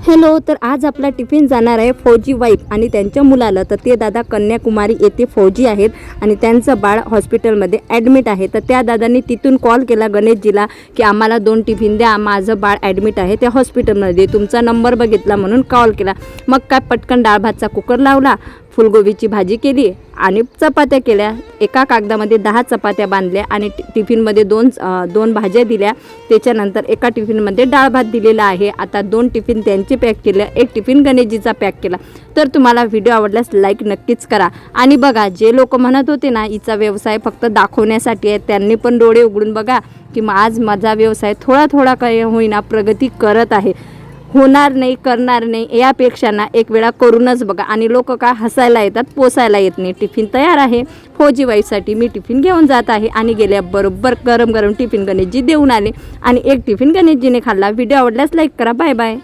Hello, तर आज आपला टिफिन जाणार आहे फौजी वाईफ आणि त्यांच्या मुलाला. तर ते दादा कन्याकुमारी येथे फौजी आहेत आणि त्यांचं बाळ हॉस्पिटलमध्ये ॲडमिट आहे. तर त्या दादांनी तिथून कॉल केला गणेशजीला की आम्हाला 2 टिफिन द्या, माझं बाळ ॲडमिट आहे त्या हॉस्पिटलमध्ये, तुमचा नंबर बघितला म्हणून कॉल केला. मग काय पटकन डाळ भातचा कुकर लावला, फुलगोबीची भाजी केली आणि चपात्या केल्या. एका कागदामध्ये 10 चपात्या बांधल्या आणि टिफिनमध्ये दोन भाज्या दिल्या. त्याच्यानंतर एका टिफिनमध्ये डाळ भात दिलेला आहे. आता 2 टिफिन त्यांचे पॅक केले, एक टिफिन गणेशजीचा पॅक केला. तर तुम्हाला व्हिडिओ आवडल्यास लाईक नक्कीच करा. आणि बघा, जे लोक म्हणत होते ना हिचा व्यवसाय फक्त दाखवण्यासाठी आहे, त्यांनी पण डोळे उघडून बघा की आज माझा व्यवसाय थोडा थोडा काही होईना प्रगती करत आहे. होणार नाही, करणार नाही यापेक्षा ना एक वेळा करूनच बघा. आणि लोक का हसायला येतात, पोसायला येत नाही. टिफिन तयार आहे फौजी वाईफसाठी. मी टिफिन घेऊन जात आहे आणि गेल्या बरोबर गरम गरम टिफिन गणेशजी देऊन आले आणि एक टिफिन गणेशजीने खाल्ला. व्हिडिओ आवडल्यास लाईक करा. Bye bye.